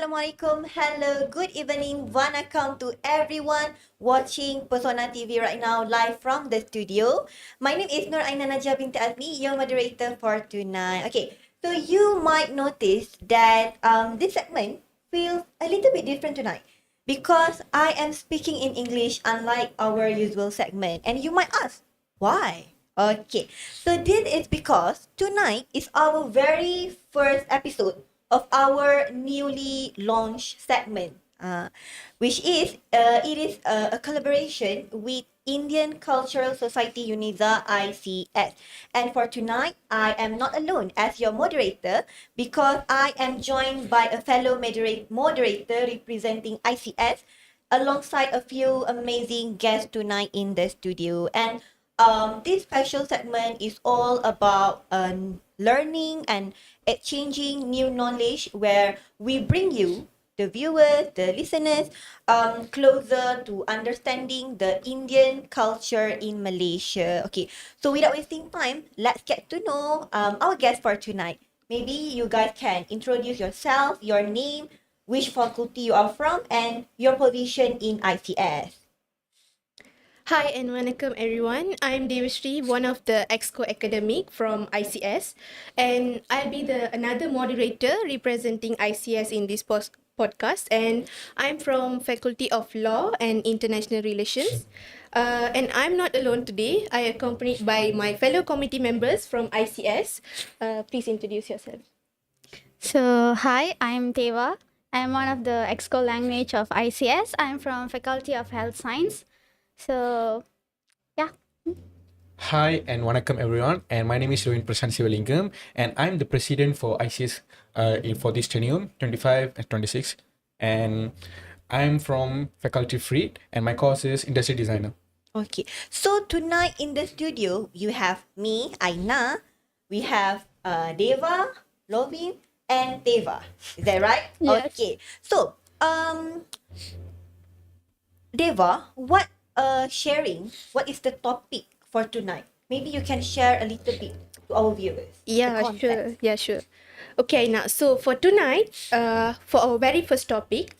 Assalamualaikum, hello, good evening, vanakkam to everyone watching Persona TV right now live from the studio. My name is Nur Aina Najah binti Azmi, your moderator for tonight. Okay, so you might notice that this segment feels a little bit different tonight because I am speaking in English unlike our usual segment. And you might ask, why? Okay, so this is because tonight is our very first episode of our newly launched segment, which is it is a collaboration with Indian Cultural Society UNISA ICS. And for tonight, I am not alone as your moderator because I am joined by a fellow moderator representing ICS alongside a few amazing guests tonight in the studio. And this special segment is all about learning and exchanging new knowledge where we bring you, the viewers, the listeners, closer to understanding the Indian culture in Malaysia. Okay, so without wasting time, let's get to know our guest for tonight. Maybe you guys can introduce yourself, your name, which faculty you are from, and your position in ICS. Hi and welcome everyone. I'm Devashri, one of the Exco academic from ICS, and I'll be the another moderator representing ICS in this podcast. And I'm from Faculty of Law and International Relations. And I'm not alone today. I accompanied by my fellow committee members from ICS. Please introduce yourself. So, hi, I'm Teva. I'm one of the Exco language of ICS. I'm from Faculty of Health Science. So, yeah. Hi and welcome everyone, and my name is Rovin Prasan Sivalingam, and I'm the president for ICS for this tenure 25 and 26, and I'm from Faculty Freed, and my course is Industry Designer. Okay, so tonight in the studio, you have me, Aina, we have Deva, Lovin, and Deva. Is that right? Yes. Okay, so Deva, what is the topic for tonight? Maybe you can share a little bit to our viewers. the Yeah, context. sure. Yeah, sure. Okay, now so for tonight, for our very first topic,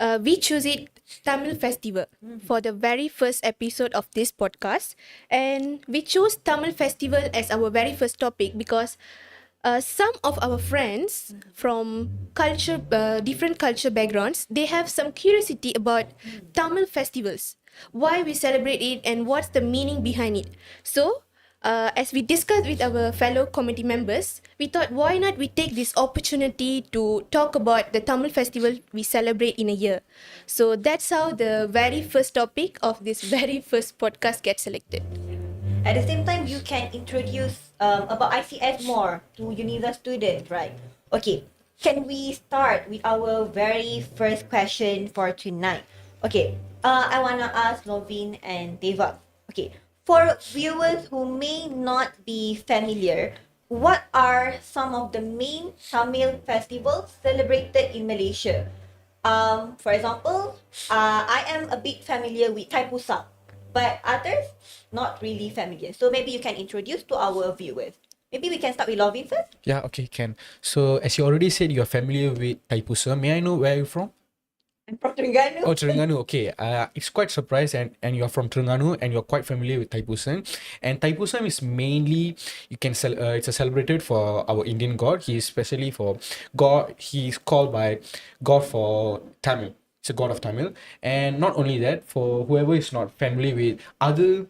we choose it Tamil Festival for the very first episode of this podcast, and we chose Tamil Festival as our very first topic because some of our friends from different culture backgrounds, they have some curiosity about Tamil festivals, why we celebrate it, and what's the meaning behind it. So, as we discussed with our fellow committee members, we thought why not we take this opportunity to talk about the Tamil festival we celebrate in a year. So that's how the very first topic of this very first podcast gets selected. At the same time, you can introduce about ICS more to UNISA students, right? Okay, can we start with our very first question for tonight? Okay, I want to ask Lovin and Deva. Okay, for viewers who may not be familiar, what are some of the main Tamil festivals celebrated in Malaysia? For example, I am a bit familiar with Thaipusam, but others not really familiar. So maybe you can introduce to our viewers. Maybe we can start with Lovin first. Yeah, okay, can. So as you already said, you're familiar with Thaipusam. May I know where you're from? I'm from Terengganu. Oh, Terengganu. Okay. It's quite surprised, and you're from Terengganu, and you're quite familiar with Thaipusam. And Thaipusam is mainly it's a celebrated for our Indian god. He is especially for God. He's called by God for Tamil. It's a god of Tamil. And not only that, for whoever is not familiar with other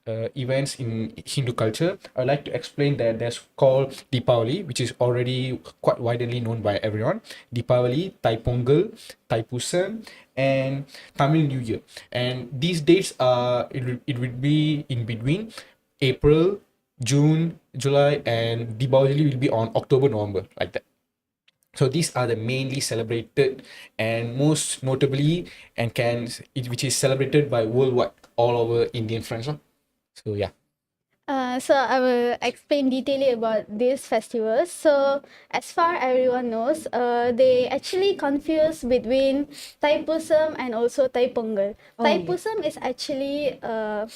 events in Hindu culture, I'd like to explain that there's called Deepavali, which is already quite widely known by everyone. Deepavali, Thaipongal, Thaipusam, and Tamil New Year. And these dates it would be in between April, June, July, and Deepavali will be on October, November, like that. So these are the mainly celebrated and most notably which is celebrated by worldwide all over Indian friends. So yeah. So I will explain detailing about these festivals. So as far everyone knows, they actually confuse between Thaipusam and also Thaipongal. Oh, Thaipusam is actually a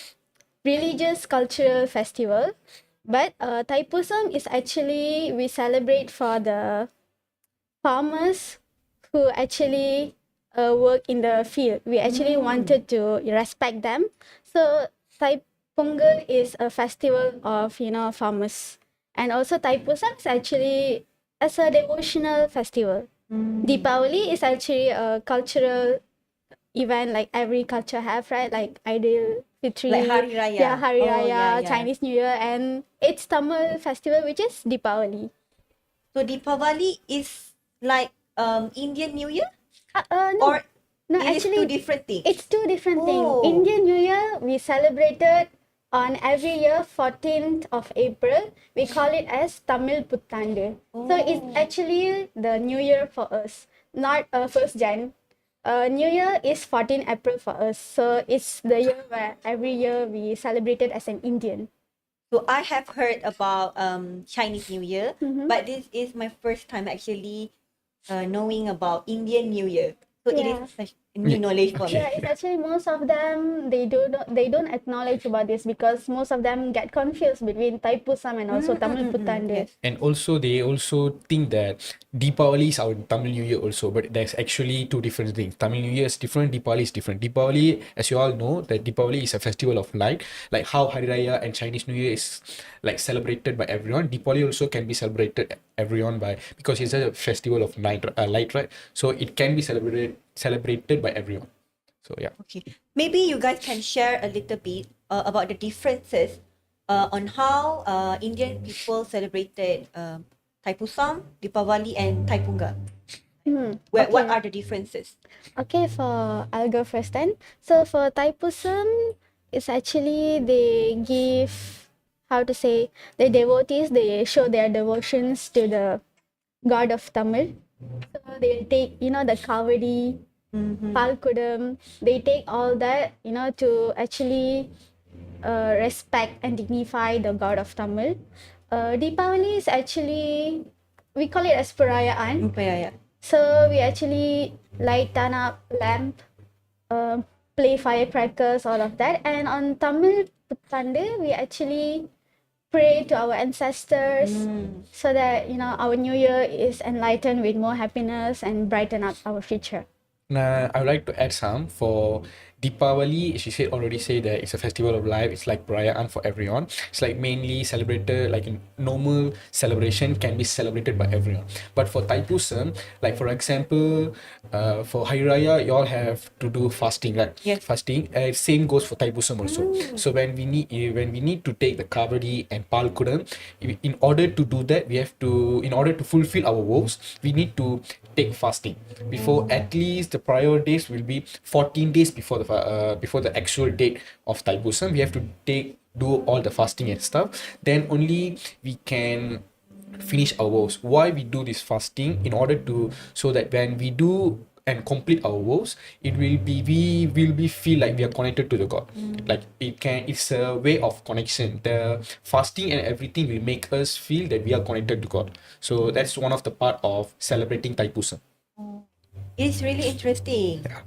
religious cultural festival, but Thaipusam is actually we celebrate for the farmers who actually work in the field. We actually wanted to respect them. So Thai Pongal is a festival of farmers, and also Thaipusam is actually as a devotional festival. Deepavali is actually a cultural event like every culture have, right? Like Aidil Fitri, Like Hari Raya. yeah, Hari Oh, Raya, yeah, yeah. Chinese New Year, and it's Tamil festival which is Deepavali. So Deepavali is like Indian New Year, No, or no, it is two actually, different things. it's two different things. Oh. Indian New Year we celebrated on every year 14th of April. We call it as Tamil Puttandu. So it's actually the New Year for us, not 1st Jan. New Year is 14 April for us. So it's the year where every year we celebrated as an Indian. So I have heard about Chinese New Year, Mm-hmm. but this is my first time actually knowing about Indian New Year. So it Yeah. is such new knowledge for Yeah, me. it's actually most of them they don't acknowledge about this because most of them get confused between Thaipusam and also Tamil Puttandu. Yes. And also, they also think that Deepavali is our Tamil New Year also, but there's actually two different things. Tamil New Year is different, Deepavali is different. Deepavali, as you all know, that Deepavali is a festival of light, like how Hari Raya and Chinese New Year is like celebrated by everyone. Deepavali also can be celebrated everyone by, because it's a festival of light, right? So it can be celebrated by everyone. So yeah. Okay. Maybe you guys can share a little bit about the differences on how Indian people celebrated Thaipusam, Deepavali, and Thaipunga. What Okay. are the differences? Okay, I'll go first then. So for Thaipusam, it's actually they give, how to say, the devotees, they show their devotions to the god of Tamil. So they'll take, the Kavadi, Palkudam, they take all that, to actually respect and dignify the god of Tamil. Deepavali is actually, we call it as Perayaan. Yeah. So we actually lighten up lamp, play firecrackers, all of that. And on Tamil Puttandu, we actually pray to our ancestors so that our new year is enlightened with more happiness and brighten up our future. Now, I would like to add some for Deepavali. She said already say that it's a festival of life. It's like Perayaan for everyone. It's like mainly celebrated like a normal celebration can be celebrated by everyone. But for Thaipusam, like for example, for Hari Raya, you all have to do fasting, right? Yes. Fasting. Same goes for Thaipusam also. So when we need to take the Kavadi and Palkudam, in order to do that, in order to fulfill our vows, we need to take fasting before at least the prior days will be 14 days before the actual date of Thaipusam. We have to do all the fasting and stuff. Then only we can finish our vows. Why we do this fasting? In order to, so that when we do and complete our vows, we will be feel like we are connected to the god. Like it's a way of connection. The fasting and everything will make us feel that we are connected to god. So that's one of the part of celebrating Thaipusam. It's really interesting. Yeah.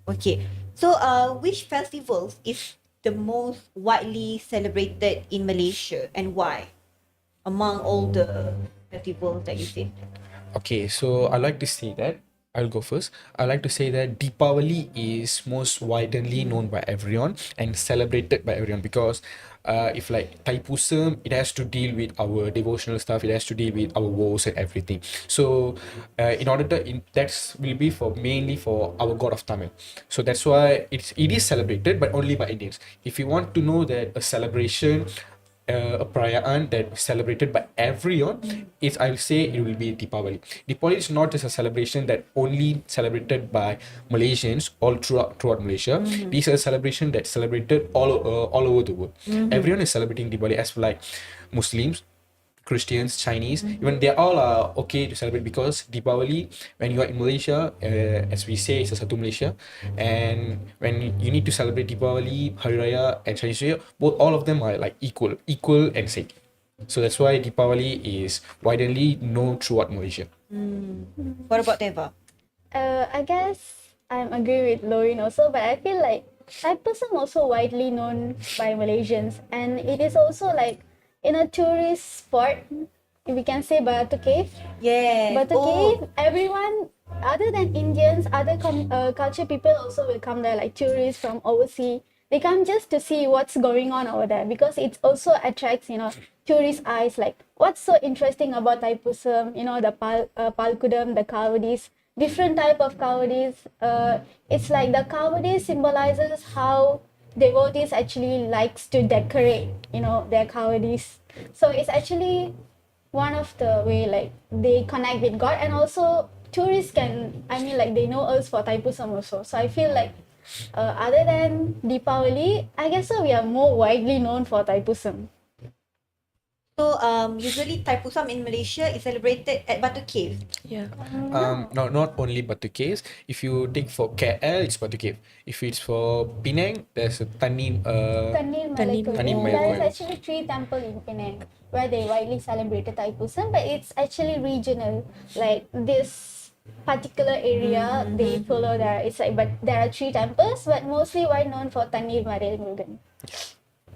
Okay. So which festivals is the most widely celebrated in Malaysia and why? Among all the festivals that you see. Okay, so I like to say that I'll go first. I like to say that Deepavali is most widely known by everyone and celebrated by everyone because if like Thaipusam, it has to deal with our devotional stuff. It has to deal with our vows and everything. So in order to that's will be for mainly for our god of Tamil. So that's why it is celebrated, but only by Indians. If you want to know that a celebration, a perayaan that is celebrated by everyone, is I'll say it will be Deepavali. Deepavali is not just a celebration that only celebrated by Malaysians all throughout Malaysia. This is a celebration that's celebrated all over the world. Everyone is celebrating Deepavali as like Muslims, Christians, Chinese, even they all are okay to celebrate because Deepavali, when you are in Malaysia, as we say, it's a Satu Malaysia, and when you need to celebrate Deepavali, Hari Raya, and Chinese New Year, all of them are like equal and same. So that's why Deepavali is widely known throughout Malaysia. What about Teva? I guess I'm agree with Lauren also, but I feel like Thaipusam also widely known by Malaysians, and it is also like in a tourist spot. We can say Batu Cave. Yeah. Batu Cave, everyone other than Indians, other culture people also will come there, like tourists from overseas. They come just to see what's going on over there because it also attracts, tourist eyes. Like, what's so interesting about Thaipusam? The Palkudam, the Kavadis, different type of Kavadis. It's like the Kavadis symbolizes how devotees actually likes to decorate, their Kavadis. So it's actually one of the way like they connect with God, and also tourists can, like they know us for Thaipusam also. So I feel like other than Deepavali, I guess so we are more widely known for Thaipusam. So usually Thaipusam in Malaysia is celebrated at Batu Cave. Yeah. No, not only Batu Caves. If you take for KL, it's Batu Cave. If it's for Penang, there's a Tanir Tanir Malakul. Tanir There is Malakul. actually 3 temples in Penang where they widely celebrated Thaipusam, but it's actually regional. Like this particular area, they follow there. It's like, but there are 3 temples, but mostly wide known for Tanir Murugan.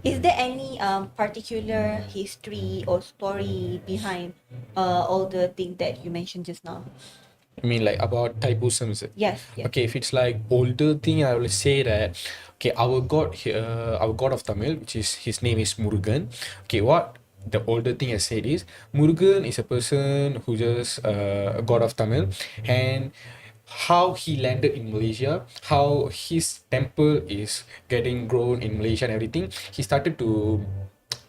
Is there any particular history or story behind all the things that you mentioned just now? I mean, like about Thaipusam, is it? Yes. Yes. Okay, if it's like older thing, I will say that okay, our god of Tamil, which is his name is Murugan. Okay, what the older thing I said is Murugan is a person who just a god of Tamil, and how he landed in Malaysia, how his temple is getting grown in Malaysia and everything. He started to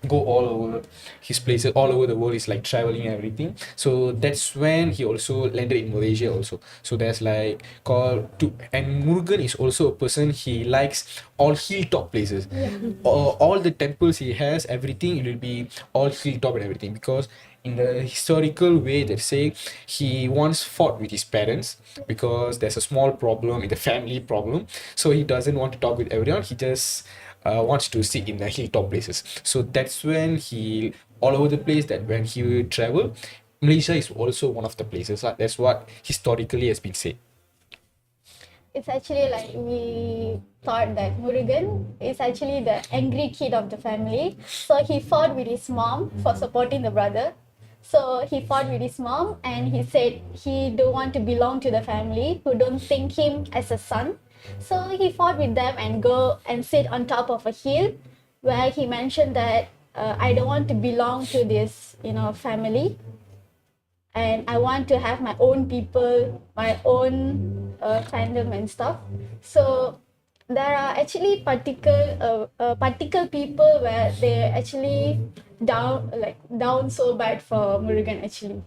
go all over his places all over the world. Is like traveling and everything, so that's when he also landed in Malaysia also. So there's like called to, and Murugan is also a person, he likes all hilltop places. All the temples he has, everything, it will be all hilltop and everything, because in the historical way they say he once fought with his parents because there's a small problem in the family problem, so he doesn't want to talk with everyone, he just wants to sit in the hilltop places. So that's when he all over the place, that when he will travel, Malaysia is also one of the places. That's what historically has been said. It's actually like we thought that Murugan is actually the angry kid of the family. So he fought with his mom for supporting the brother. So he fought with his mom and he said he don't want to belong to the family who don't think him as a son. So he fought with them and go and sit on top of a hill where he mentioned that I don't want to belong to this, family, and I want to have my own people, my own fandom and stuff. So there are actually particular people where they actually down so bad for Murugan actually.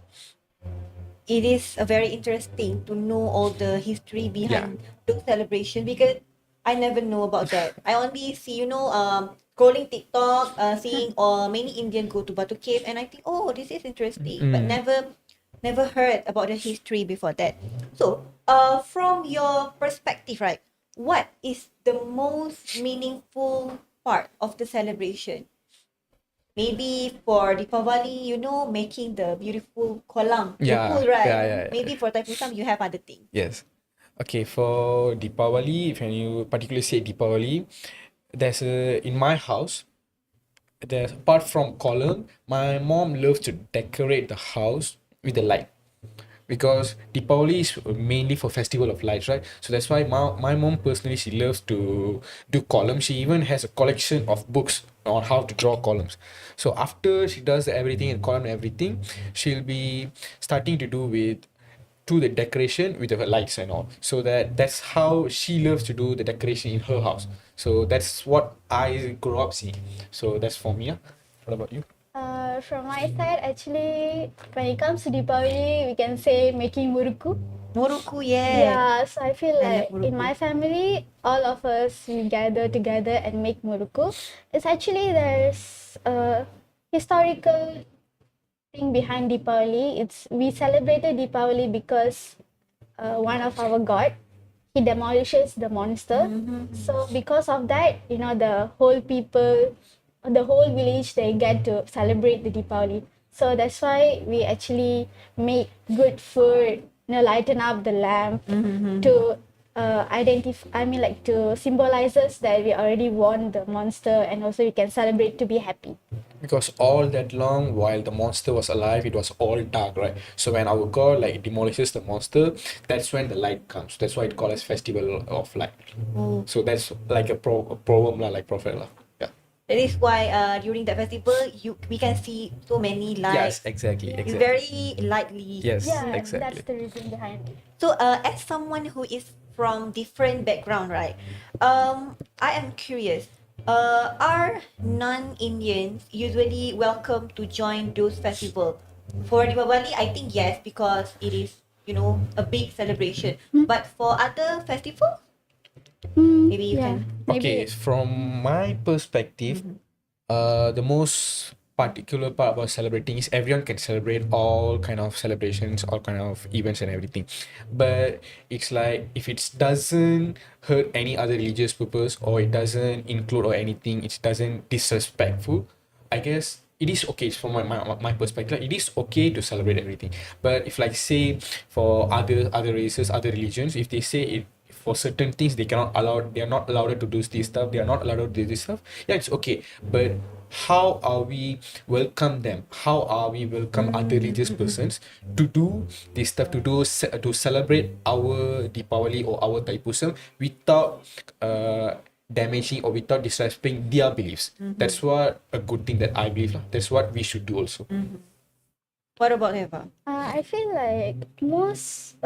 It is very interesting to know all the history behind those celebrations, because I never know about that. I only see, scrolling TikTok, seeing many Indian go to Batu Cave, and I think, oh, this is interesting, but never heard about the history before that. So, from your perspective, right, what is the most meaningful part of the celebration? Maybe for Deepavali, making the beautiful kolam, the Yeah, pool, right? yeah. Maybe for Thaipusam, you have other things. Yes. Okay, for Deepavali, if you particularly say Deepavali, there's a in my house, there's apart from column, my mom loves to decorate the house with the light, because Deepavali is mainly for festival of lights, right? So that's why my mom personally, she loves to do columns. She even has a collection of books on how to draw columns. So after she does everything in column and everything, she'll be starting to do the decoration with the lights and all. So that's how she loves to do the decoration in her house. So that's what I grew up seeing. So that's for me. What about you? From my side, actually, when it comes to Deepavali, we can say making muruku. Moruku, yeah. Yeah, so I feel I like love in muruku. my family, all of us we gather together and make muruku. It's actually there's a historical thing behind Deepavali. We celebrated Deepavali because one of our god, he demolishes the monster. So because of that, the whole people, the whole village, they get to celebrate the Deepavali. So that's why we actually make good food, lighten up the lamp to identify. I mean, like to symbolizes that we already won the monster, and also we can celebrate to be happy. because all that long while the monster was alive, it was all dark, right? So when our god like demolishes the monster, that's when the light comes. That's why it called as festival of light. Oh. So that's like a proverb lah, like prophet lah. Yeah. That is why during that festival we can see so many lights. Yes, exactly, It's exactly. very lightly. Yes, Yeah, exactly. that's the reason behind it. So as someone who is from different background, right? I am curious. Are non-Indians usually welcome to join those festivals? For Diwali, I think yes, because it is, a big celebration. But for other festivals, maybe you Yeah, can. Okay, maybe. from my perspective, the most particular part about celebrating is everyone can celebrate all kind of celebrations, all kind of events and everything. But it's like if it doesn't hurt any other religious purpose or it doesn't include or anything, it doesn't disrespectful, I guess it is okay. It's from my perspective, it is okay to celebrate everything. But if like say for other races, other religions, if they say it for certain things they are not allowed to do this stuff, they are not allowed to do this stuff, yeah, it's okay. But how are we welcome them, how are we welcome other religious persons to do this stuff, to celebrate our Deepavali or our Taipusam without damaging or without disrespecting their beliefs? That's what a good thing that I believe lah. That's what we should do also. What about Eva? I feel like most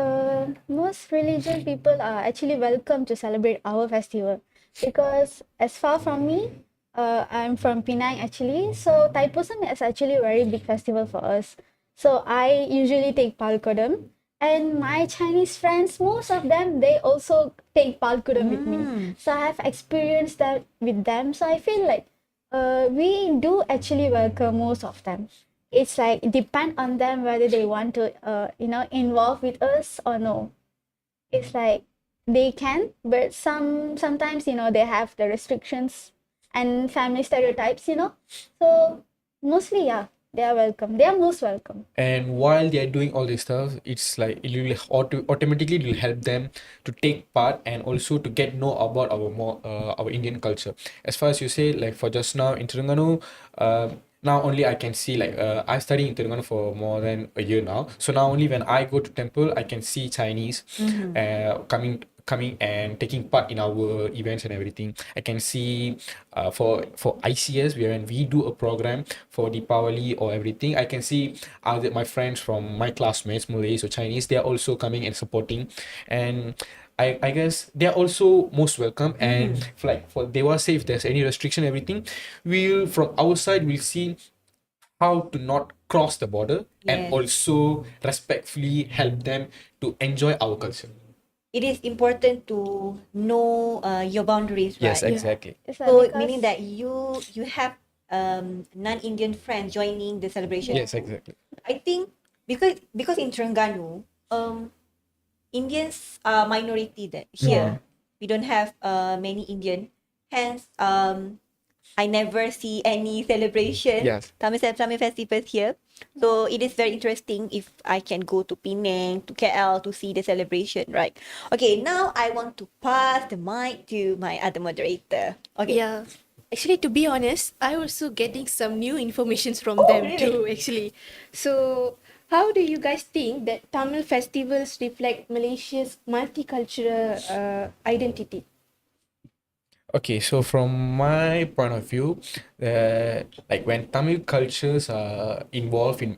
religious people are actually welcome to celebrate our festival because as far from me, I'm from Penang actually. So Thaipusam is actually a very big festival for us. So I usually take Palkodam, and my Chinese friends, most of them, they also take Palkodam with me. So I have experienced that with them. So I feel like we do actually welcome most of them. It's like depend on them whether they want to involve with us or no. It's like they can, but sometimes they have the restrictions and family stereotypes. So mostly, yeah, they are welcome, they are most welcome. And while they are doing all this stuff, it's like it will automatically it will help them to take part and also to get know about our Indian culture. As far as you say, like for just now in Terengganu, now only I can see like I study in Terengganu for more than a year now. So now only when I go to temple, I can see Chinese coming and taking part in our events and everything. I can see for ICS when we do a program for Deepavali or everything, I can see other my friends from my classmates, Malays or Chinese, they are also coming and supporting. And I guess they are also most welcome. And like for they will say if there's any restriction, everything, we'll from our side we'll see how to not cross the border and Yes. also respectfully help them to enjoy our culture. It is important to know your boundaries, right? Yes, exactly. It's like So because- meaning that you have non-Indian friends joining the celebration. Yes, exactly. I think because in Terengganu, Indians are minority there here. We don't have many Indian. Hence, I never see any celebration. Yes. Tamil festivals here. So it is very interesting if I can go to Penang, to KL to see the celebration, right? Okay, now I want to pass the mic to my other moderator. Okay. Yeah. Actually, to be honest, I also getting some new informations from Oh, them really? too, actually. So, how do you guys think that Tamil festivals reflect Malaysia's multicultural identity? Okay, so from my point of view, like when Tamil cultures are involved in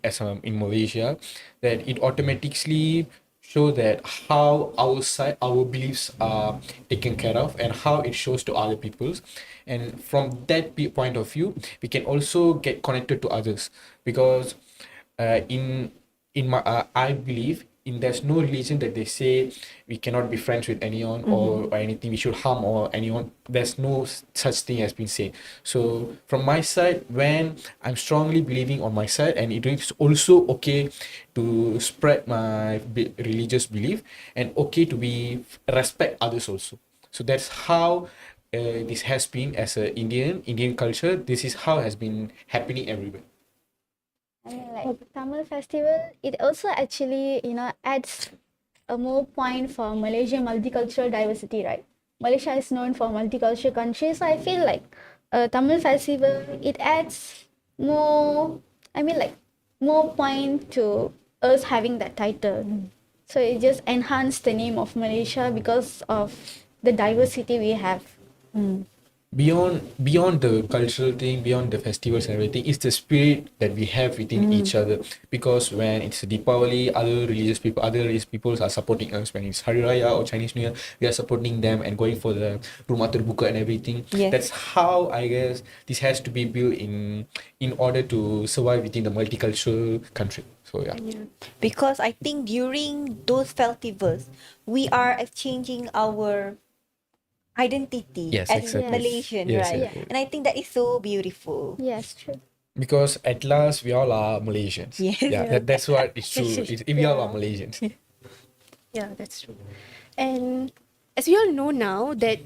Malaysia, that it automatically show that how our beliefs are taken care of and how it shows to other peoples. And from that point of view, we can also get connected to others because in my I believe in there's no religion that they say we cannot be friends with anyone or anything, we should harm or anyone. There's no such thing has been said. So from my side, when I'm strongly believing on my side, and it is also okay to spread my religious belief and okay to be respect others also. So that's how this has been as a Indian culture. This is how has been happening everywhere. I mean, like Tamil festival, it also actually, adds a more point for Malaysian multicultural diversity, right? Malaysia is known for multicultural country, so I feel like Tamil festival, it adds more, I mean, like, more point to us having that title. So it just enhanced the name of Malaysia because of the diversity we have. Beyond the cultural thing, beyond the festivals and everything, it's the spirit that we have within each other. Because when it's Deepavali, other religious peoples are supporting us. When it's Hari Raya or Chinese New Year, we are supporting them and going for the rumah terbuka and everything. Yes. That's how I guess this has to be built in order to survive within the multicultural country. So yeah. Because I think during those festivals, we are exchanging our identity Yes, as exactly. Malaysian, Yes, right? exactly. And I think that is so beautiful. Yes, true. Because at last we all are Malaysians. Yes. Yeah, that's what is true. We all are Malaysians. Yeah, that's true. And as we all know now that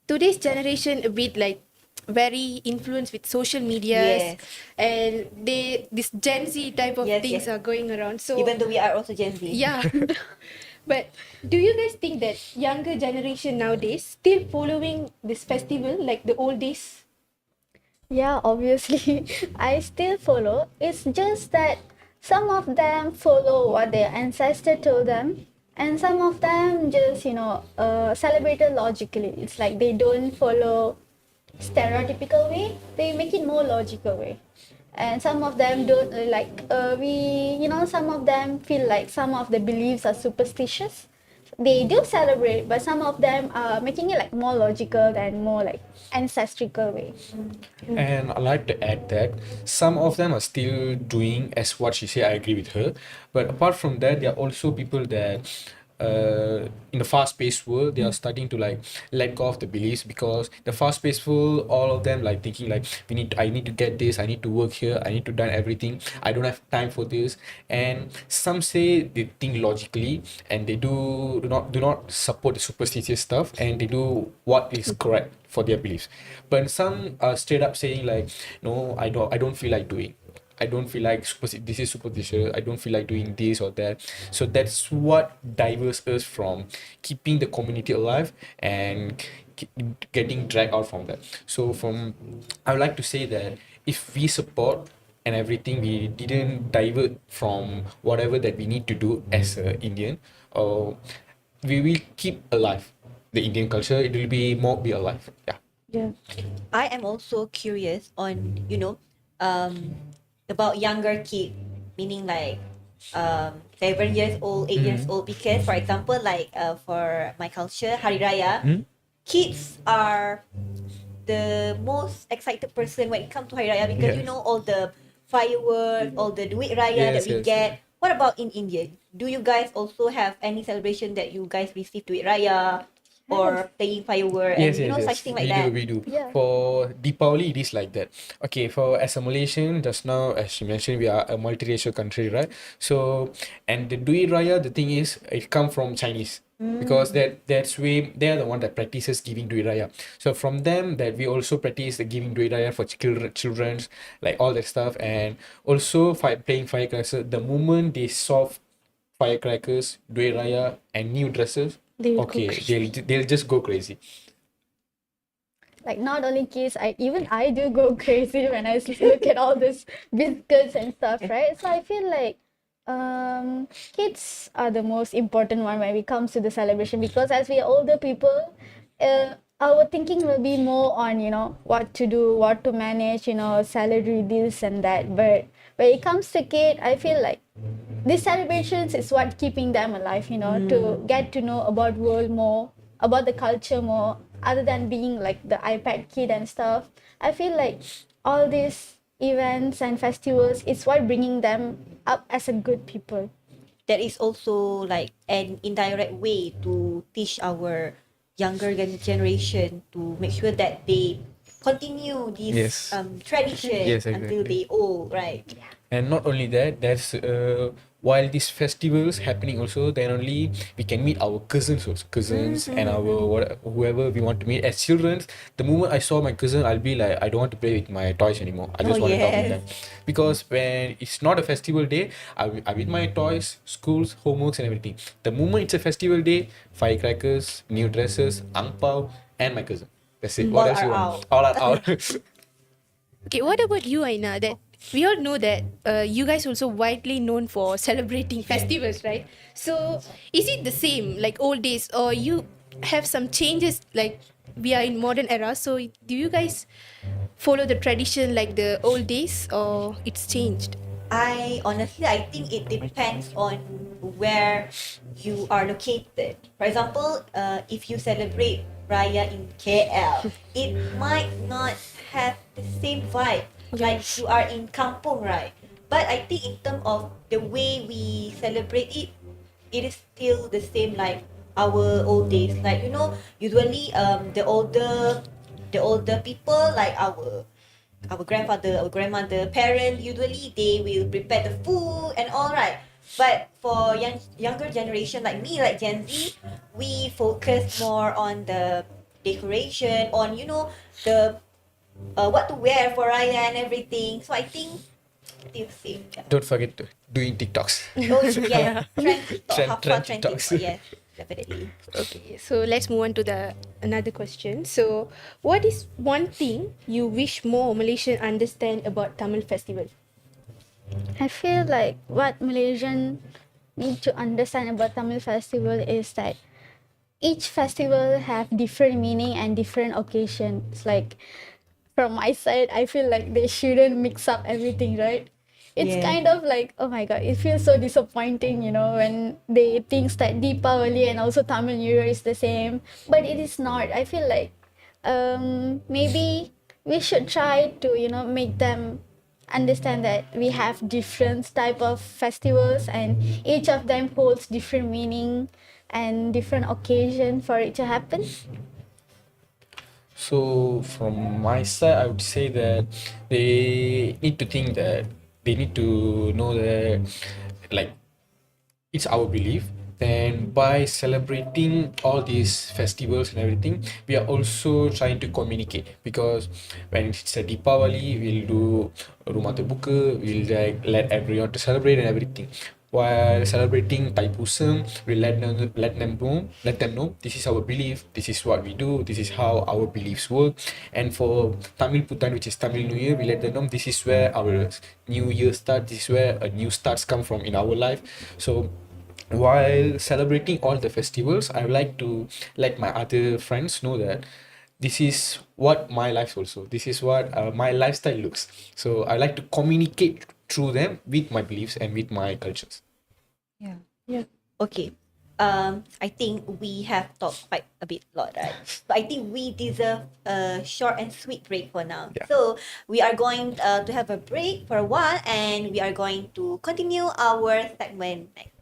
today's generation a bit like very influenced with social medias, Yes. and this Gen Z type of Yes, things yes. are going around. So Even though we are also Gen Z. yeah. But do you guys think that younger generation nowadays still following this festival like the old days? Yeah, obviously, I still follow. It's just that some of them follow what their ancestor told them, and some of them just, celebrate it logically. It's like they don't follow stereotypical way, they make it more logical way. And some of them don't some of them feel like some of the beliefs are superstitious. They do celebrate, but some of them are making it like more logical and more like ancestral way. And I like to add that some of them are still doing as what she said. I agree with her. But apart from that, there are also people that in the fast-paced world, they are starting to like let go of the beliefs, because the fast-paced world, all of them like thinking like I need to get this, I need to work here, I need to done everything, I don't have time for this. And some say they think logically, and they do not support the superstitious stuff, and they do what is correct for their beliefs. But some are straight up saying like, no, I don't feel like doing. I don't feel like this is superstitious. I don't feel like doing this or that. So that's what diverts us from keeping the community alive and k- getting dragged out from that. So I would like to say that if we support and everything, we didn't divert from whatever that we need to do as a Indian, or we will keep alive the Indian culture. It will be alive. Yeah. Yeah. I am also curious on, about younger kid, meaning like 7 years old, 8 years old. Because for example, like for my culture, Hari Raya, kids are the most excited person when it comes to Hari Raya, because Yes. all the fireworks, all the duit raya that Yes, we yes. get. What about in India? Do you guys also have any celebration that you guys receive duit raya or playing firework and Yes, yes, yes. such thing like We that? do, we do. Yeah. For Deepavali, it is like that. Okay, for as a Malaysian, just now, as you mentioned, we are a multiracial country, right? So, and the Dui Raya, the thing is, it come from Chinese. Because that's way they're the one that practices giving Dui Raya. So from them that we also practice the giving Dui Raya for children's, like all that stuff, and also playing firecrackers. The moment they saw firecrackers, Dui Raya, and new dresses, They will go okay, crazy. they'll just go crazy. Like not only kids, I do go crazy when I look at all this biscuits and stuff, right? So I feel like kids are the most important one when it comes to the celebration, because as we are older people, our thinking will be more on what to do, what to manage, salary, this and that. But when it comes to kid, I feel like these celebrations is what keeping them alive, to get to know about world more, about the culture more, other than being like the iPad kid and stuff. I feel like all these events and festivals is what bringing them up as a good people. That is also like an indirect way to teach our younger generation to make sure that they continue this Yes. tradition Yes, until exactly. they old, right? And not only that, there's while these festivals happening also, then only we can meet our cousins and our whoever we want to meet as children. The moment I saw my cousin, I'll be like, I don't want to play with my toys anymore. I just Oh, want to talk with yes. them. Because when it's not a festival day, I with my toys, schools, homeworks and everything. The moment it's a festival day, firecrackers, new dresses, ang pao, and my cousin. That's it. What All else are you want? out. All are out. Okay, what about you, Aina? That we all know that you guys also widely known for celebrating festivals, right? So is it the same like old days, or you have some changes like we are in modern era? So do you guys follow the tradition like the old days, or it's changed? I think it depends on where you are located. For example, if you celebrate Raya in KL, it might not have the same vibe like Yes. you are in Kampung, right? But I think in terms of the way we celebrate it, it is still the same like our old days. Like usually the older people like our grandfather, our grandmother, parent, usually they will prepare the food and all, right? But for younger generation like me, like Gen Z, we focus more on the decoration, on the what to wear for Raya and everything. So I think still same. Yeah. Don't forget to doing TikToks. Oh yes, trend TikTok, Trend trend TikToks. TikTok. Yes, definitely. Okay, so let's move on to the another question. So, what is one thing you wish more Malaysian understand about Tamil festival? I feel like what Malaysian need to understand about Tamil festival is that each festival have different meaning and different occasions. Like from my side, I feel like they shouldn't mix up everything, right? It's Yes. kind of like, oh my god, it feels so disappointing, when they think that Deepavali and also Tamil New Year is the same, but it is not. I feel like maybe we should try to, make them understand that we have different type of festivals and each of them holds different meaning and different occasion for it to happen. So from my side, I would say that they need to think that they need to know that, like, it's our belief. Then by celebrating all these festivals and everything, we are also trying to communicate, because when it's a Deepavali, we'll do rumah terbuka, we'll like let everyone to celebrate and everything. While celebrating Taipusam, we let them know this is our belief, this is what we do, this is how our beliefs work. And for Tamil Putan, which is Tamil New Year, we let them know this is where our new year starts, this is where a new starts come from in our life. So while celebrating all the festivals, I would like to let my other friends know that this is what my life also, this is what my lifestyle looks. So I like to communicate through them with my beliefs and with my cultures. Yeah. Yeah. Okay. I think we have talked quite a bit lot, right? But I think we deserve a short and sweet break for now. Yeah. So we are going to have a break for a while, and we are going to continue our segment next.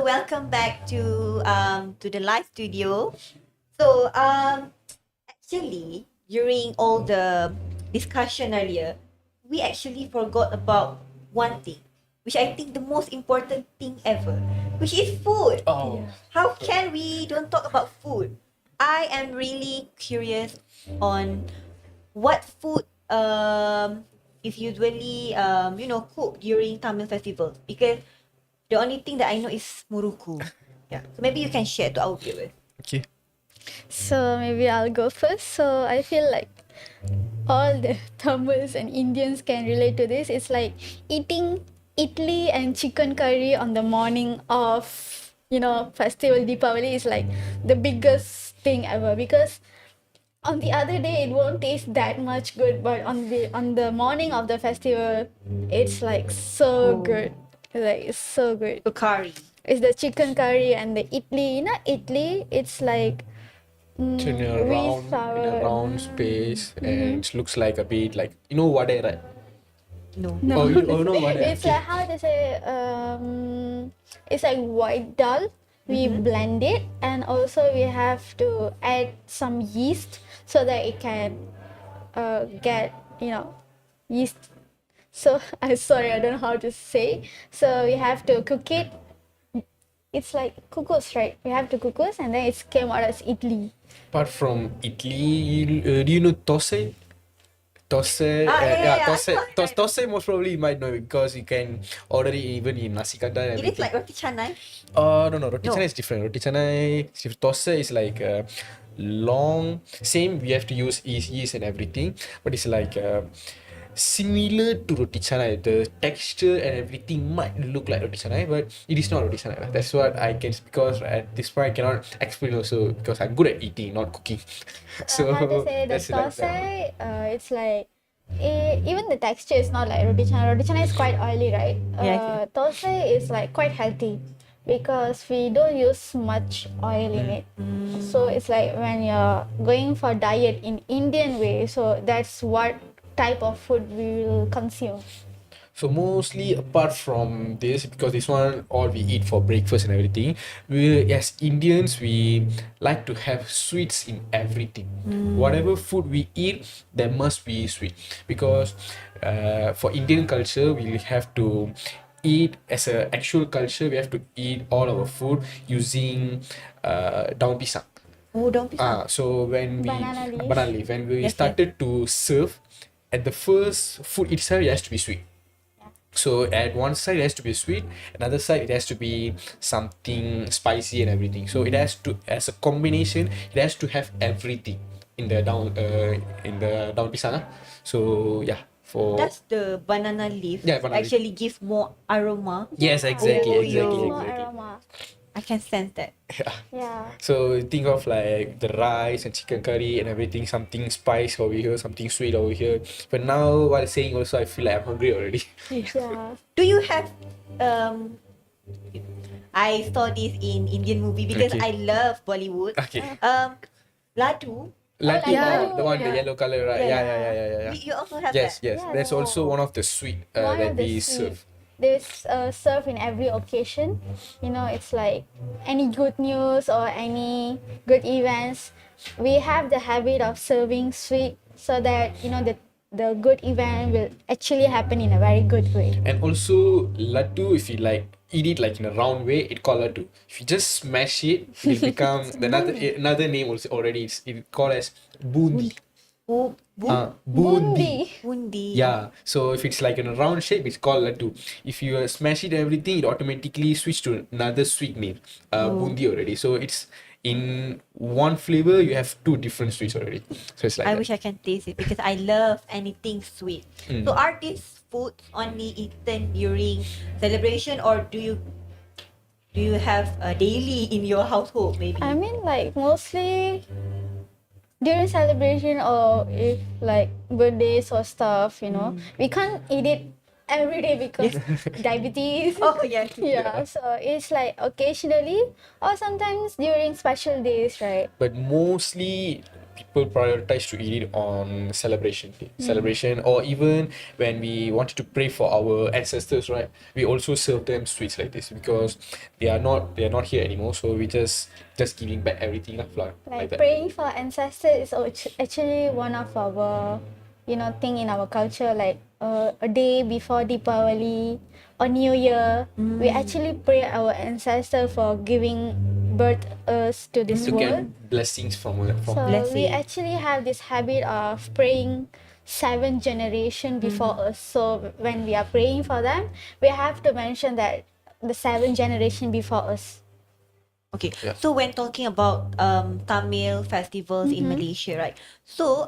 so welcome back to the live studio. So actually during all the discussion earlier, we actually forgot about one thing, which I think the most important thing ever, which is food. Oh. How can we don't talk about food? I am really curious on what food is usually cooked during Tamil festival, because the only thing that I know is muruku. Yeah. So maybe you can share to our viewers. Okay. So maybe I'll go first. So I feel like all the Tamils and Indians can relate to this. It's like eating idli and chicken curry on the morning of festival Deepavali is like the biggest thing ever, because on the other day it won't taste that much good, but on the morning of the festival it's like so good. Like it's so good. So curry. It's the chicken curry and the idli. Idli, it's like So in a with round space, and it looks like a bit like what I right? No. No. Oh no, what It's like how to say, it's like white dal. We blend it, and also we have to add some yeast so that it can get yeast. So I'm sorry, I don't know how to say. So we have to cook it. It's like kukus, right? We have to kukus, and then it came out as idli. Apart from Italy, do you know Tose? Tose, yeah. Tose most probably you might know it because you can order it even in nasi kandar and It is everything. like roti canai. No, roti No. canai is different. Roti canai, Tose is like long, same, we have to use yeast and everything, but it's like similar to roti canai. The texture and everything might look like roti canai, but it is not roti canai. That's what I can, because at this point I cannot explain also because I'm good at eating, not cooking. So How to say the that's like thosai, that. it's like even the texture is not like roti canai. Roti canai is quite oily, right? Yes. Thosai is like quite healthy because we don't use much oil in it. So it's like when you're going for diet in Indian way, so that's what type of food we will consume. So mostly apart from this, because this one all we eat for breakfast and everything, we as Indians we like to have sweets in everything. Whatever food we eat, there must be sweet, because for Indian culture we have to eat as a actual culture. We have to eat all our food using daun pisang. Oh, don't be So when we Banana leaf. banana leaf, when we Yes, started to serve, at the first food itself it has to be sweet. So at one side it has to be sweet, another side it has to be something spicy and everything. So it has to, as a combination, it has to have everything in the down pisang. So yeah, for Does the banana leaf Yeah, banana leaf. actually give more aroma? yes, exactly, Oh, exactly, yo. More exactly. aroma. I can sense that. Yeah. Yeah. So think of like the rice and chicken curry and everything, something spice over here, something sweet over here. But now while saying also, I feel like I'm hungry already. Yeah. Do you have I saw this in Indian movie because Okay. I love Bollywood. Okay. Ladu. Ladu, ladu, the one, the yeah. yellow color, right? Yeah. You also have Yes, that. yes. Yeah, That's yeah. also one of the sweet One that of the we sweet. serve. They serve in every occasion. It's like any good news or any good events. We have the habit of serving sweet so that the good event will actually happen in a very good way. And also laddu, if you like eat it like in a round way, it called laddu. If you just smash it, it will become another name also already. It called as bundi. Oh, Bundi. bundi. Yeah, so if it's like in a round shape, it's called laddu. If you smash it everything, it automatically switch to another sweet name, bundi already. So it's in one flavor, you have two different sweets already. So it's like I that. wish I can taste it because I love anything sweet. So are these foods only eaten during celebration, or do you have daily in your household maybe? I mean, like mostly during celebration or if like birthdays or stuff, we can't eat it every day because diabetes. Oh yeah. Yeah, so it's like occasionally or sometimes during special days, right? But mostly people prioritize to eat it on celebration, or even when we wanted to pray for our ancestors, right? We also serve them sweets like this because they are not here anymore. So we just giving back everything like Like that. praying for ancestors is actually one of our, thing in our culture. Like a day before Deepavali or New Year, we actually pray our ancestor for giving birth us to this To get world. blessings from So we Blessing. actually have this habit of praying 7 generation before us. So when we are praying for them, we have to mention that the 7 generation before us. Okay, Yeah. so when talking about Tamil festivals in Malaysia, right? So,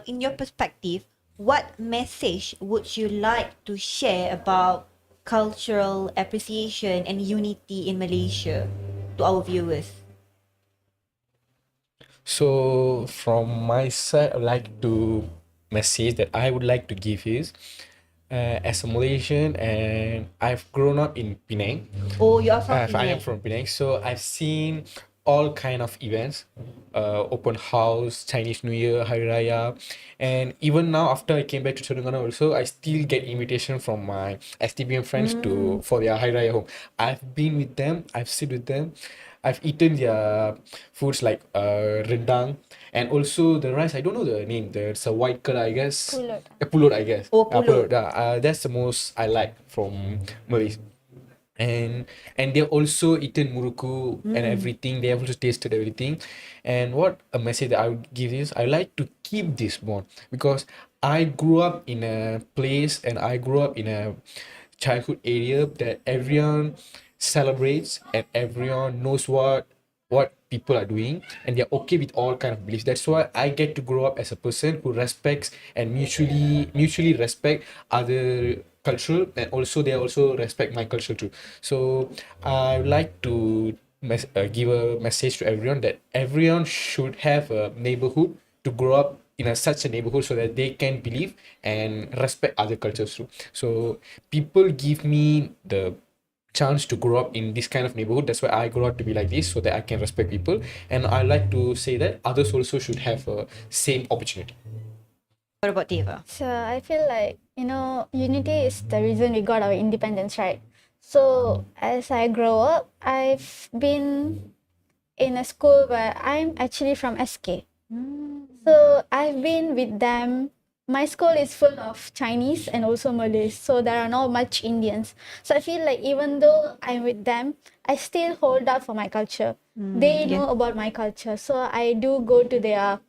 in your perspective, what message would you like to share about cultural appreciation and unity in Malaysia to our viewers? So from my side, I'd like to message that I would like to give is, as a Malaysian and I've grown up in Penang. Oh, you are from I am Penang. from Penang, so I've seen all kind of events, open house, Chinese New Year, Hari Raya, and even now after I came back to Telangana also, I still get invitation from my STBM friends to for their Hari Raya home. I've been with them, I've sit with them, I've eaten their foods like rendang and also the rice. I don't know the name. There's a white color, I guess. Pulut. Pulut, I guess. Oh, pulut. Pulut. That's the most I like from Malaysia. And they've also eaten muruku and everything. They have also tasted everything. And what a message that I would give is, I like to keep this bond because I grew up in a place and I grew up in a childhood area that everyone celebrates and everyone knows what people are doing, and they're okay with all kind of beliefs. That's why I get to grow up as a person who respects and mutually respect other culture, and also they also respect my culture too. So I would like to give a message to everyone that everyone should have a neighborhood to grow up in such a neighborhood so that they can believe and respect other cultures too. So people give me the chance to grow up in this kind of neighborhood. That's why I grow up to be like this so that I can respect people. And I like to say that others also should have a same opportunity. What about Deva? So I feel like, unity is the reason we got our independence, right? So as I grow up, I've been in a school where I'm actually from SK. So I've been with them. My school is full of Chinese and also Malays, so there are not much Indians. So I feel like even though I'm with them, I still hold out for my culture. They know about my culture, so I do go to their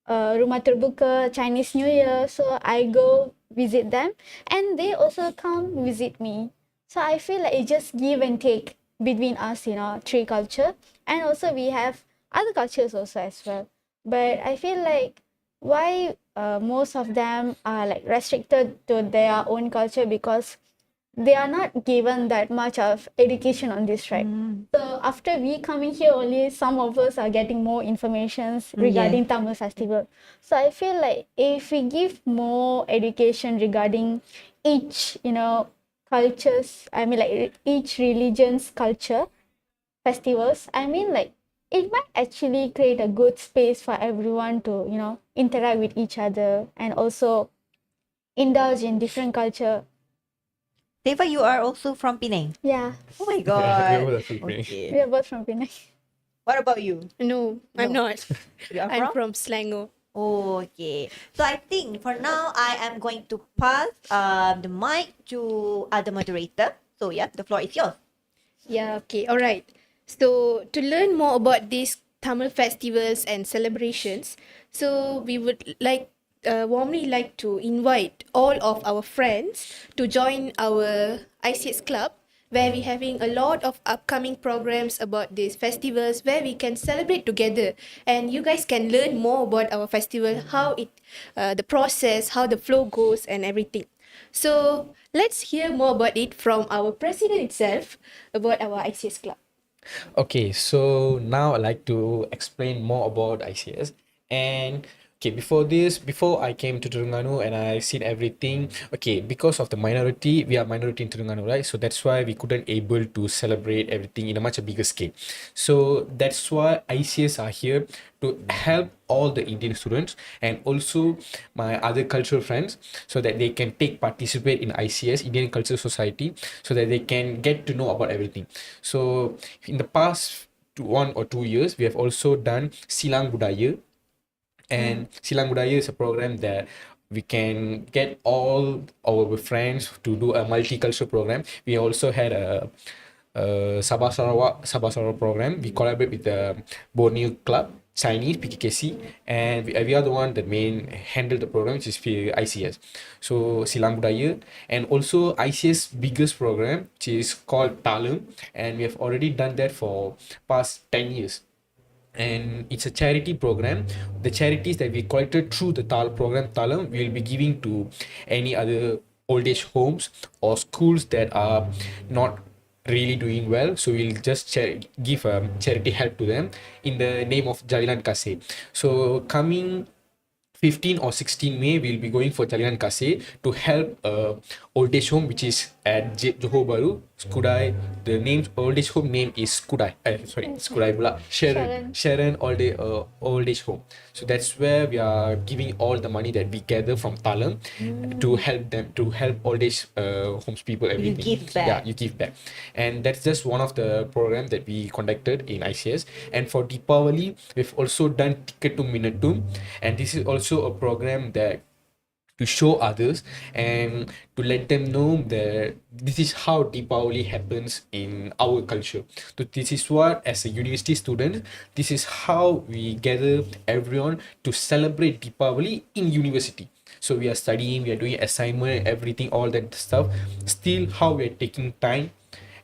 rumah terbuka, Chinese New Year. So I go visit them, and they also come visit me. So I feel like it just give and take between us, three culture, and also we have other cultures also as well. But I feel like why most of them are like restricted to their own culture because they are not given that much of education on this, right? So after we coming here, only some of us are getting more informations regarding Tamil festival. So I feel like if we give more education regarding each, cultures, I mean like each religion's culture, festivals, I mean like it might actually create a good space for everyone to, interact with each other and also indulge in different culture. Deva, you are also from Penang. Yeah, Oh my We god. were from Penang. Okay. we are both from Penang. What about you? No, I'm No. not. You are I'm from? from Selangor. Oh, okay. So I think for now I am going to pass the mic to other moderator. So yeah, the floor is yours. Yeah, okay, all right. So to learn more about these Tamil festivals and celebrations, so we would warmly like to invite all of our friends to join our ICS club, where we're having a lot of upcoming programs about these festivals where we can celebrate together, and you guys can learn more about our festival, how the process, how the flow goes and everything. So let's hear more about it from our president itself about our ICS club. Okay, so now I'd like to explain more about ICS. And okay, before I came to Terengganu and I seen everything, okay, because of the minority, we are minority in Terengganu, right? So that's why we couldn't able to celebrate everything in a much bigger scale. So that's why ICS are here to help all the Indian students and also my other cultural friends so that they can participate in ICS, Indian Cultural Society, so that they can get to know about everything. So in the past 1 or 2 years, we have also done Silang Budaya, and Silang Budaya is a program that we can get all our friends to do a multicultural program. We also had a Sabah Sarawak program. We collaborate with the Borneo Club, Chinese, PKKC, and we are the one that main handle the program, which is ICS. So Silang Budaya, and also ICS biggest program, which is called Talam, and we have already done that for past 10 years, and it's a charity program. The charities that we collected through the program Talam, we will be giving to any other old age homes or schools that are not really doing well. So we'll just give charity help to them in the name of Jalinan Kasih. So coming 15 or 16 May, we'll be going for Jalinan Kasih to help old age home which is at Johor Bahru, Skudai. The name old age home name is Skudai. Skudai pula. Sharon old age home. So that's where we are giving all the money that we gather from Talam to help them, to help old age homes people, everything. give back. Yeah, you give back. And that's just one of the programs that we conducted in ICS. And for Deepavali, we've also done Ticket to Minatum, and this is also a program that to show others and to let them know that this is how Deepavali happens in our culture. So this is what, as a university student, this is how we gather everyone to celebrate Deepavali in university. So we are studying, we are doing assignment, everything, all that stuff. Still, how we are taking time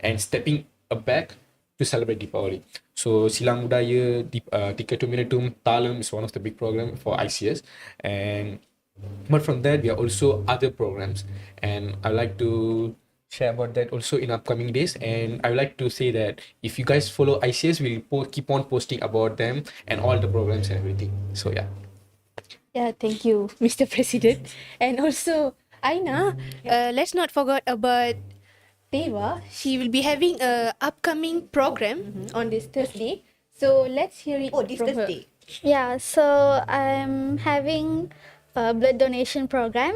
and stepping back to celebrate Deepavali. So Silang Budaya, Ticket to Minatum, Talam is one of the big programs for ICS. And but from that, we are also other programs, and I like to share about that also in upcoming days. And I would like to say that if you guys follow ICS, we'll keep on posting about them and all the programs and everything. So yeah. Yeah, thank you, Mr. President. And also, Aina, let's not forget about Deva. She will be having a upcoming program on this Thursday. So let's hear it Oh, this from her. Thursday. Yeah, so I'm having a blood donation program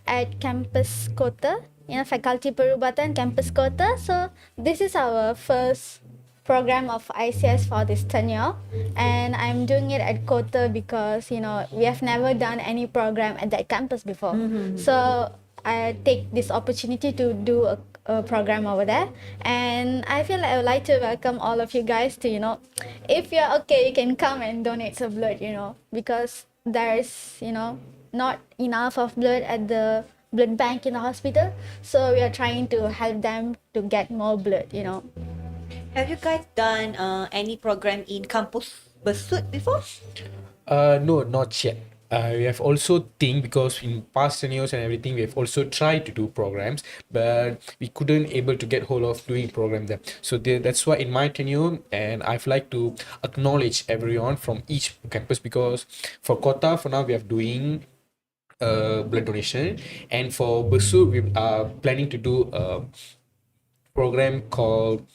at Campus Kota, Faculty Perubatan Campus Kota. So this is our first program of ICS for this tenure, and I'm doing it at Kota because we have never done any program at that campus before. So I take this opportunity to do a program over there, and I feel like I would like to welcome all of you guys to if you're okay, you can come and donate some blood, because there's not enough of blood at the blood bank in the hospital, so we are trying to help them to get more blood. Have you guys done any program in Campus Besut before? No, not yet. We have also because in past tenures and everything, we have also tried to do programs, but we couldn't able to get hold of doing program there. So that's why in my tenure, and I've like to acknowledge everyone from each campus, because for Kota, for now, we are doing blood donation, and for Besut, we are planning to do a program called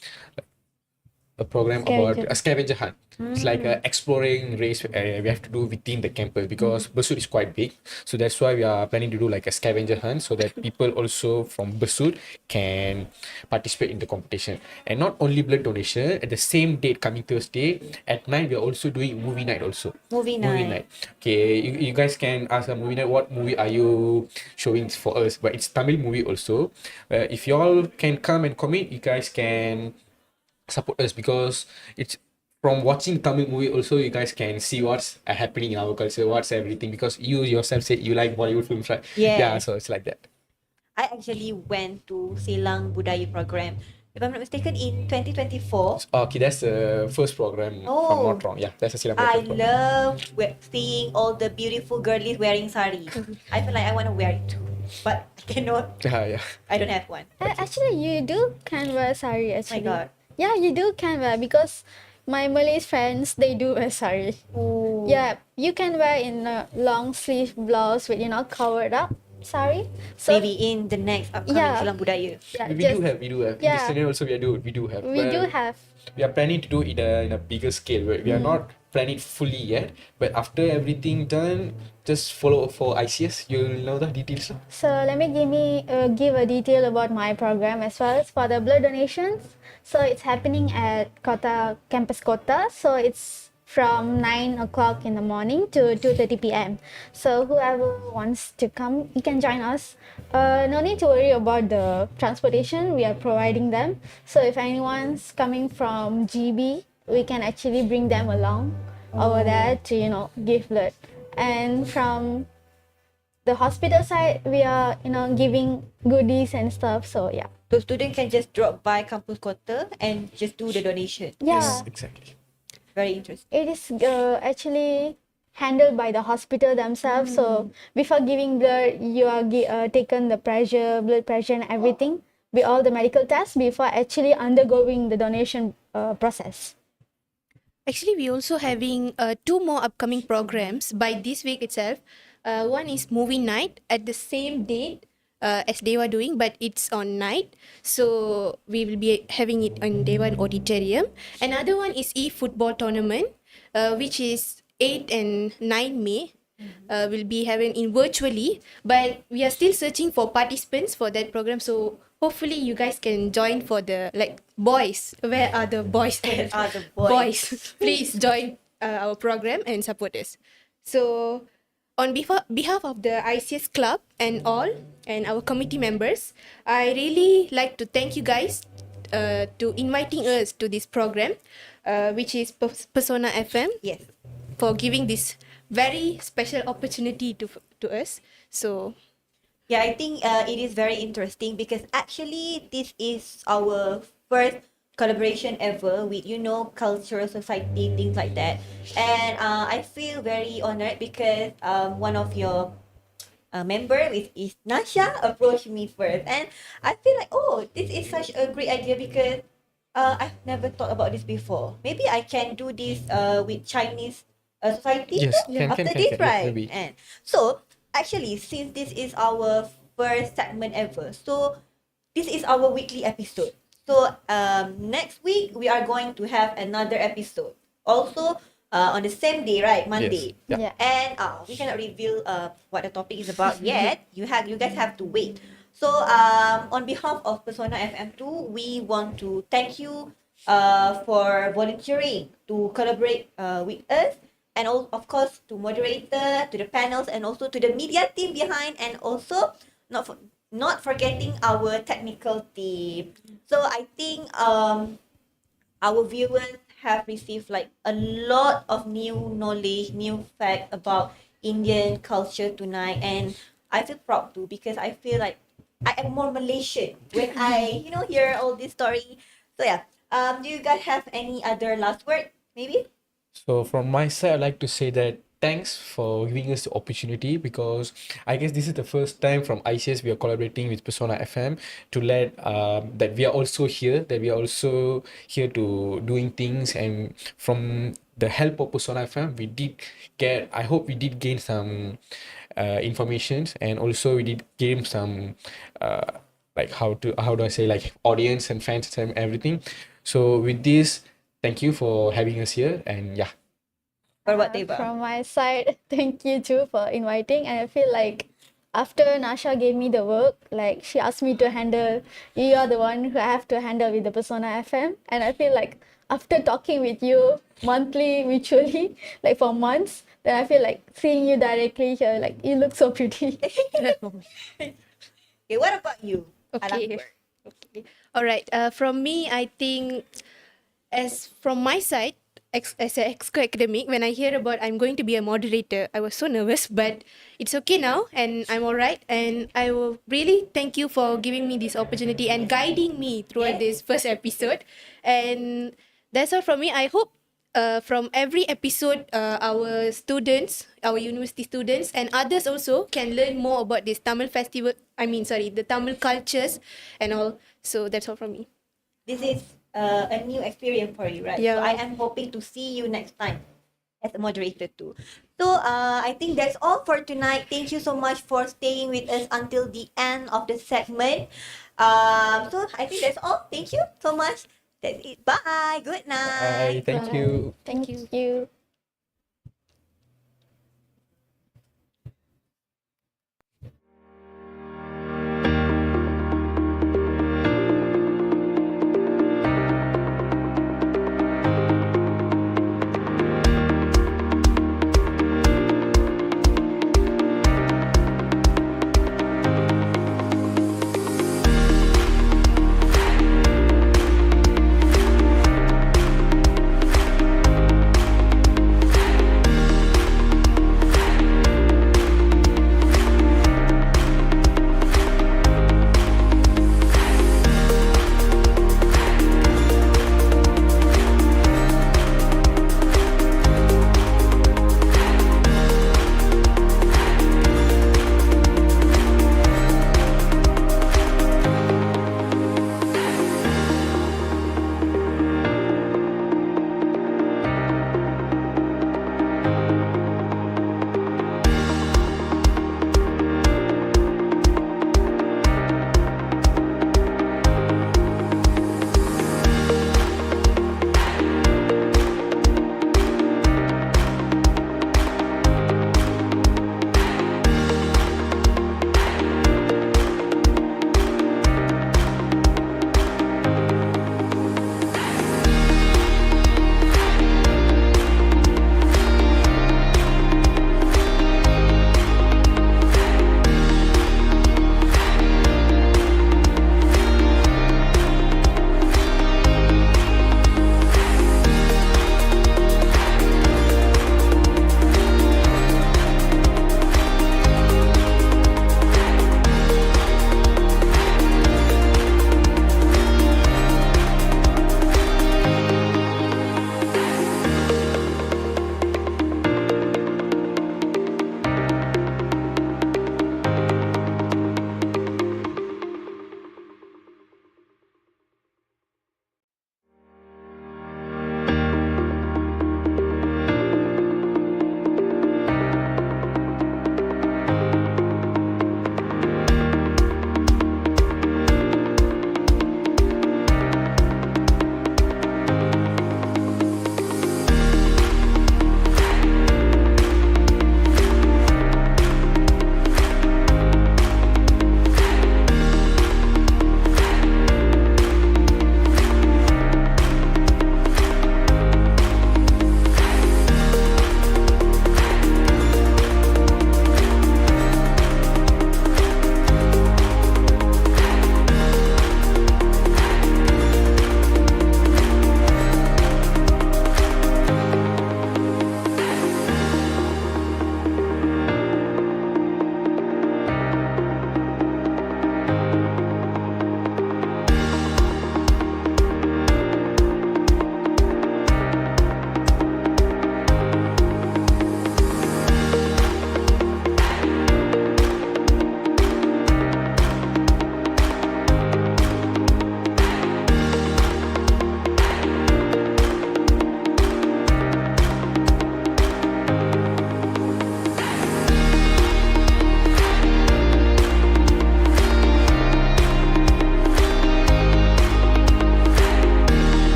about a scavenger hunt. It's like a exploring race we have to do within the campus, because Besut is quite big. So that's why we are planning to do like a scavenger hunt, so that people also from Besut can participate in the competition. And not only blood donation, at the same date coming Thursday at night, we are also doing movie night also. Movie night. Okay, you guys can ask a movie night, what movie are you showing for us? But it's Tamil movie also. If you all can come and commit, you guys can support us, because it's from watching Tamil movie also, you guys can see what's happening in our culture, what's everything, because you yourself said you like Bollywood films, right? Yes. Yeah, so it's like that. I actually went to Silang Budaya program, if I'm not mistaken, in 2024. Okay, that's the first program, if I'm not wrong. Yeah, that's a Silang I program. love seeing all the beautiful girlies wearing sari. I feel like I want to wear it too, but I cannot. Yeah. I don't have one. Actually, you do can wear sari. Oh my Actually, god. yeah, you do can wear, because my Malay friends, they do wear sari. Oh. Yeah, you can wear in a long sleeve blouse with covered up sari. So Maybe in the next upcoming yeah, Sulam Budaya. yeah, We do have. In this yeah, channel also we do have. we do But have. we are planning to do it in a bigger scale. We are not planning fully yet. But after everything done, just follow for ICS. You'll know the details. So let me give a detail about my program as well as for the blood donations. So it's happening at Kota Campus Kota. So it's from 9 o'clock in the morning to 2:30 p.m. So whoever wants to come, you can join us. No need to worry about the transportation. We are providing them. So if anyone's coming from GB, we can actually bring them along over there to give blood. And from the hospital side, we are giving goodies and stuff. So yeah, So student can just drop by Kampus Kota and just do the donation. yeah, Exactly. Very interesting. it is actually handled by the hospital themselves. So before giving blood, you are taken the pressure, blood pressure, and everything with all the medical tests before actually undergoing the donation process. Actually, we also having two more upcoming programs by this week itself. One is movie night at the same date as they were doing, but it's on night. So we will be having it on Dewan Auditorium. Another one is e-football tournament, which is 8 and 9 May. Will be having in virtually, but we are still searching for participants for that program. So hopefully you guys can join for the boys. Where are the boys? Where are the boys? Please join our program and support us. So on behalf of the ICS club and all and our committee members, I really like to thank you guys to inviting us to this program, which is Persona FM, Yes. for giving this very special opportunity to us. So Yeah, I think it is very interesting because actually this is our first collaboration ever with cultural society, things like that. And I feel very honored because one of your member, which is Nasha, approached me first, and I feel like, oh, this is such a great idea because I've never thought about this before. Maybe I can do this with Chinese society Yes, after can, this, yes, right? maybe. And so actually, since this is our first segment ever, so this is our weekly episode. So next week we are going to have another episode. Also on the same day, right? Monday. Yeah. Yeah. And we cannot reveal what the topic is about yet. You guys have to wait. So on behalf of Persona FM2, we want to thank you for volunteering to collaborate with us, and of course to moderator, to the panels, and also to the media team behind, and also not forgetting our technical team. So I think our viewers have received like a lot of new knowledge, new fact about Indian culture tonight, and I feel proud too because I feel like I am more Malaysian when I hear all this story. So yeah, do you guys have any other last word? Maybe. So from my side, I'd like to say that thanks for giving us the opportunity, because I guess this is the first time from ICS we are collaborating with Persona FM to let that we are also here, that we are also here to doing things, and from the help of Persona FM, I hope we did gain some informations, and also we did gain some how do I say, like, audience and fans and everything. So with this, thank you for having us here, and yeah. Or what, Deva? From my side, thank you too for inviting. And I feel like after Nasha gave me the work, like she asked me to handle, you are the one who I have to handle with the Persona FM. And I feel like after talking with you monthly, mutually, like for months, then I feel like seeing you directly here, like you look so pretty. Okay, what about you? okay. Alakbar? Okay. All right. From me, I think, as from my side, as an exco academic, when I hear about I'm going to be a moderator, I was so nervous, but it's okay now, and I'm all right. And I will really thank you for giving me this opportunity and guiding me throughout this first episode. And that's all from me. I hope from every episode, our students, our university students, and others also can learn more about this Tamil festival. The Tamil cultures and all. So that's all from me. This is a new experience for you, right? So Yeah. I am hoping to see you next time as a moderator too. So I think that's all for tonight. Thank you so much for staying with us until the end of the segment. So I think that's all. Thank you so much. That's it. Bye. Good night. Thank you. Thank you.